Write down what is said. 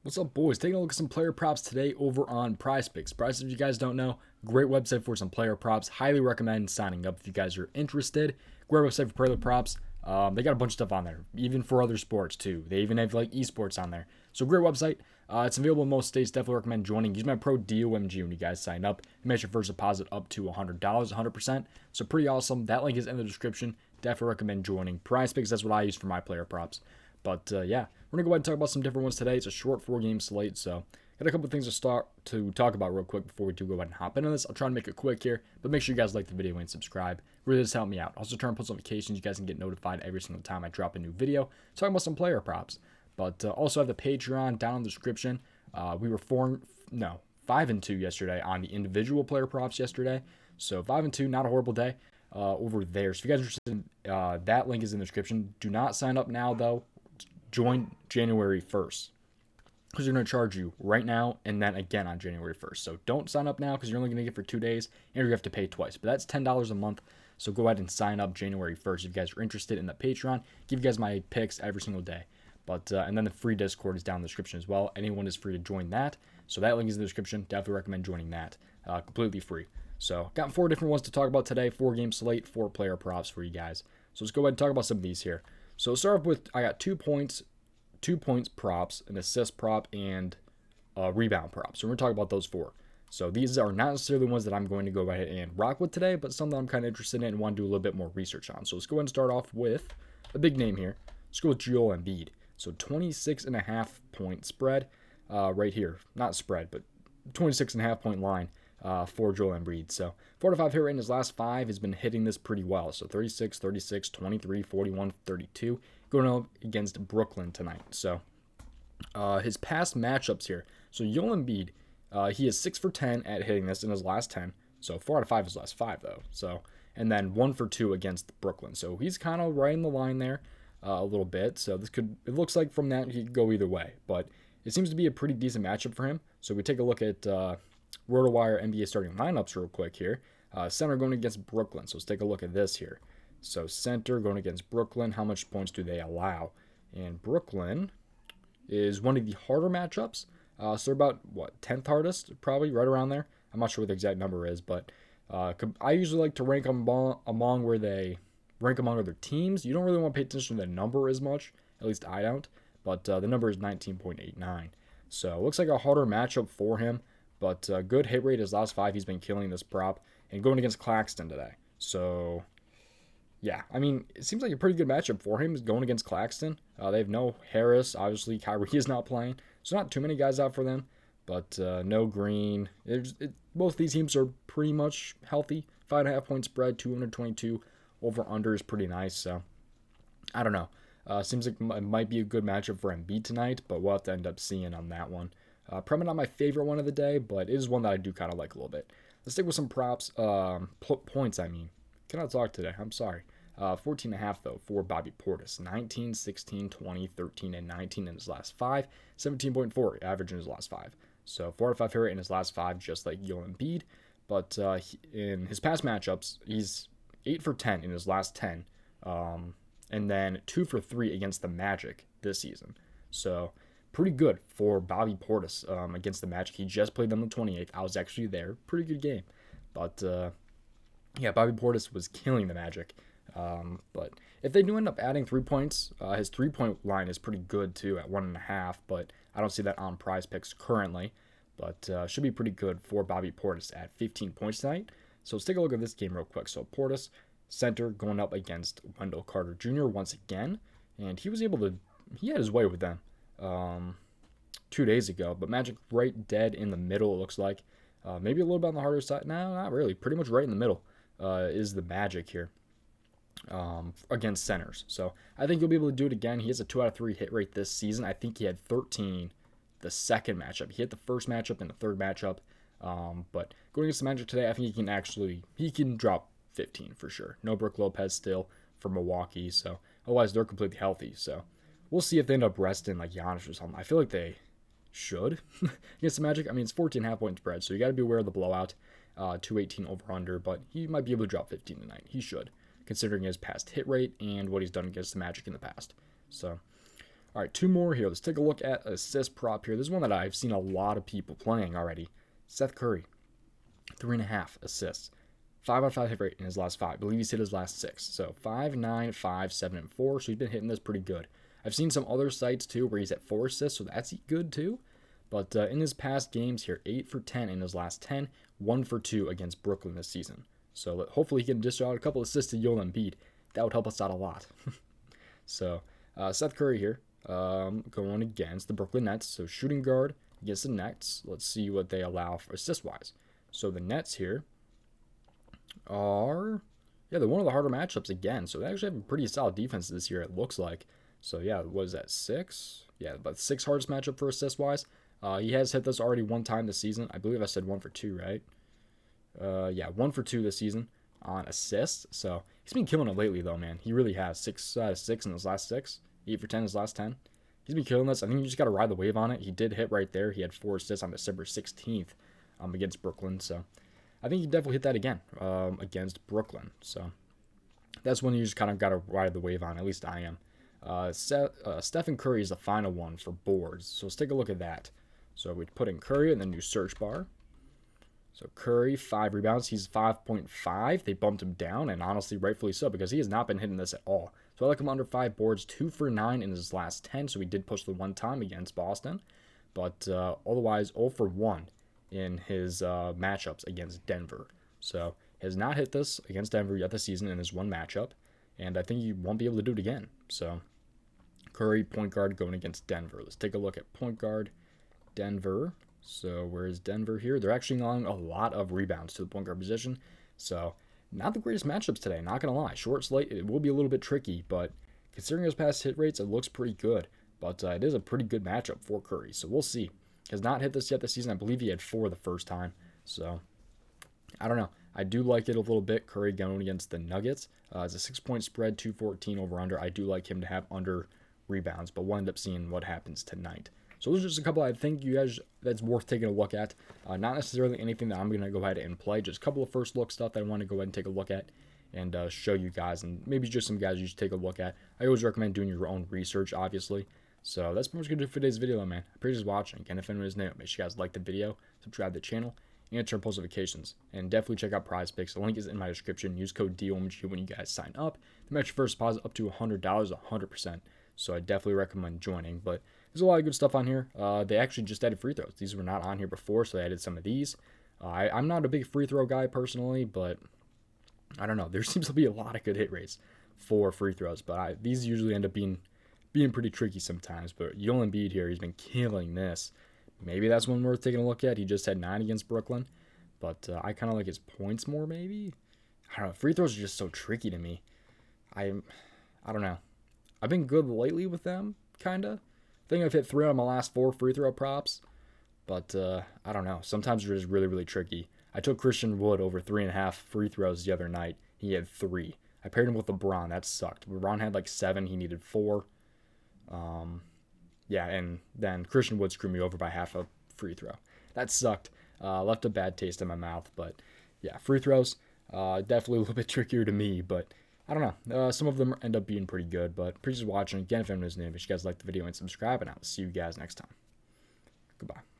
What's up, boys? Taking a look at some player props today over on prizepicks. Prize, if you guys don't know, great website for some player props. Highly recommend signing up if you guys are interested. Great website for player props. They got a bunch of stuff on there, even for other sports too. They even have like esports on there. So great website. It's available in most states. Definitely recommend joining. Use my pro DOMG when you guys sign up. You make your first deposit up to $100, 100%. So pretty awesome. That link is in the description. Definitely recommend joining. Prizepicks, that's what I use for my player props. But yeah, we're gonna go ahead and talk about some different ones today. It's a short 4-game slate, so got a couple of things to talk about real quick before we do go ahead and hop into this. I'll try and make it quick here, but make sure you guys like the video and subscribe. Really does help me out. Also, turn on post notifications. You guys can get notified every single time I drop a new video talking about some player props. But also have the Patreon down in the description. We were 5-2 yesterday on the individual player props yesterday. So 5-2, not a horrible day over there. So if you guys are interested in that link is in the description. Do not sign up now though. Join January 1st because they're going to charge you right now and then again on January 1st. So don't sign up now because you're only going to get it for 2 days and you have to pay twice. But that's $10 a month. So go ahead and sign up January 1st if you guys are interested in the Patreon. Give you guys my picks every single day. But and then the free Discord is down in the description as well. Anyone is free to join that. So that link is in the description. Definitely recommend joining that. Completely free. So got 4 different ones to talk about today. 4-game slate, 4 player props for you guys. So let's go ahead and talk about some of these here. So start off with, I got 2 points props, an assist prop, and a rebound prop. So we're going to talk about those 4. So these are not necessarily the ones that I'm going to go ahead and rock with today, but some that I'm kind of interested in and want to do a little bit more research on. So let's go ahead and start off with a big name here. Let's go with Joel Embiid. So 26.5 point spread right here. Not spread, but 26.5 point line for Joel Embiid. So 4-5 hit rate in his last 5 has been hitting this pretty well. So 36, 36, 23, 41, 32. Going up against Brooklyn tonight. So his past matchups here. So Joel Embiid, he is 6 for 10 at hitting this in his last 10. So 4-5 his last 5 though. So and then 1 for 2 against Brooklyn. So he's kind of right in the line there a little bit. So it looks like from that he could go either way. But it seems to be a pretty decent matchup for him. So we take a look at RotoWire NBA starting lineups real quick here. Center going against Brooklyn. So let's take a look at this here. So center going against Brooklyn. How much points do they allow? And Brooklyn is one of the harder matchups. So they're about, 10th hardest? Probably right around there. I'm not sure what the exact number is, but I usually like to rank them among where they rank among other teams. You don't really want to pay attention to the number as much. At least I don't. But the number is 19.89. So it looks like a harder matchup for him. But good hit rate his last 5. He's been killing this prop. And going against Claxton today. So, yeah. I mean, it seems like a pretty good matchup for him going against Claxton. They have no Harris. Obviously, Kyrie is not playing. So not too many guys out for them. But no Green. Both these teams are pretty much healthy. 5.5 point spread, 222. Over-under is pretty nice. So, I don't know. Seems like it might be a good matchup for Embiid tonight. But we'll have to end up seeing on that one. Probably not my favorite one of the day, but it is one that I do kind of like a little bit. Let's stick with some props. Points, I mean. Cannot talk today. I'm sorry. 14.5, though, for Bobby Portis. 19, 16, 20, 13, and 19 in his last 5. 17.4 average in his last 5. So 4-5 hit rate in his last 5, just like Joel Embiid. But in his past matchups, he's 8 for 10 in his last 10. And then 2 for 3 against the Magic this season. So pretty good for Bobby Portis against the Magic. He just played them the 28th. I was actually there. Pretty good game. But, yeah, Bobby Portis was killing the Magic. But if they do end up adding 3 points, his 3-point line is pretty good, too, at 1.5. But I don't see that on prizepicks currently. But should be pretty good for Bobby Portis at 15 points tonight. So let's take a look at this game real quick. So Portis, center, going up against Wendell Carter Jr. once again. And he was able to, he had his way with them 2 days ago. But Magic right dead in the middle, it looks like. Maybe a little bit on the harder side. No, not really. Pretty much right in the middle is the Magic here against centers. So I think he'll be able to do it again. He has a 2 out of 3 hit rate this season. I think he had 13 the second matchup. He hit the first matchup and the third matchup. But going against the Magic today, I think he can drop 15 for sure. No Brook Lopez still for Milwaukee. So otherwise, they're completely healthy. So we'll see if they end up resting like Giannis or something. I feel like they should against the Magic. I mean, it's 14.5 point spread, so you got to be aware of the blowout. 218 over under, but he might be able to drop 15 tonight. He should, considering his past hit rate and what he's done against the Magic in the past. So All right, 2 more here. Let's take a look at assist prop here. This is one that I've seen a lot of people playing already. Seth Curry, 3.5 assists. 5 out of 5 hit rate in his last 5. I believe he's hit his last 6. So 5, 9, 5, 7, and 4. So he's been hitting this pretty good. I've seen some other sites too where he's at 4 assists, so that's good too. But in his past games here, 8 for 10 in his last 10, 1 for 2 against Brooklyn this season. So hopefully he can dish out a couple assists to Embiid. That would help us out a lot. So Seth Curry here going against the Brooklyn Nets. So shooting guard against the Nets. Let's see what they allow for assist-wise. So the Nets here are, they're one of the harder matchups again. So they actually have a pretty solid defense this year, it looks like. So yeah, what is that, 6? Yeah, about 6th hardest matchup for assist-wise. He has hit this already 1 time this season. I believe I said 1 for 2, right? Yeah, 1 for 2 this season on assists. So he's been killing it lately, though, man. He really has. 6 out of 6 in his last 6. 8 for 10 in his last 10. He's been killing this. I think you just got to ride the wave on it. He did hit right there. He had 4 assists on December 16th against Brooklyn. So I think he definitely hit that again against Brooklyn. So that's when you just kind of got to ride the wave on. At least I am. Stephen Curry is the final one for boards. So let's take a look at that. So we put in Curry in the new search bar. So Curry, 5 rebounds. He's 5.5. They bumped him down, and honestly, rightfully so, because he has not been hitting this at all. So I like him under 5 boards, 2 for 9 in his last 10. So he did push the 1 time against Boston. But otherwise, 0 for 1 in his matchups against Denver. So he has not hit this against Denver yet this season in his 1 matchup. And I think he won't be able to do it again. So Curry, point guard, going against Denver. Let's take a look at point guard, Denver. So where is Denver here? They're actually allowing a lot of rebounds to the point guard position. So not the greatest matchups today, not going to lie. Short slate, it will be a little bit tricky, but considering his past hit rates, it looks pretty good. But it is a pretty good matchup for Curry. So we'll see. He has not hit this yet this season. I believe he had 4 the first time. So I don't know. I do like it a little bit. Curry going against the Nuggets. It's a 6-point spread, 214 over-under. I do like him to have under rebounds, but we'll end up seeing what happens tonight. So those are just a couple I think you guys that's worth taking a look at. Not necessarily anything that I'm going to go ahead and play. Just a couple of first look stuff that I want to go ahead and take a look at and show you guys. And maybe just some guys you should take a look at. I always recommend doing your own research, obviously. So that's pretty much going to do for today's video, man. I appreciate you watching. Again, if anyone is new, make sure you guys like the video, subscribe to the channel, and turn post notifications. And definitely check out PrizePicks. The link is in my description. Use code DOMG when you guys sign up. They match your first deposit up to $100, 100%. So I definitely recommend joining. But there's a lot of good stuff on here. They actually just added free throws. These were not on here before, so they added some of these. I'm not a big free throw guy personally, but I don't know. There seems to be a lot of good hit rates for free throws, but these usually end up being pretty tricky sometimes. But Embiid here, he's been killing this. Maybe that's one worth taking a look at. He just had 9 against Brooklyn, but I kind of like his points more maybe. I don't know. Free throws are just so tricky to me. I don't know. I've been good lately with them, kind of. I think I've hit 3 out of my last 4 free throw props, but I don't know. Sometimes they're just really, really tricky. I took Christian Wood over 3.5 free throws the other night. He had 3. I paired him with LeBron. That sucked. LeBron had like 7. He needed 4. Yeah, and then Christian Wood screwed me over by half a free throw. That sucked. Left a bad taste in my mouth, but yeah, free throws, definitely a little bit trickier to me, but I don't know. Some of them end up being pretty good, but appreciate you watching. Again, if anyone is new, make sure you guys like the video and subscribe, and I'll see you guys next time. Goodbye.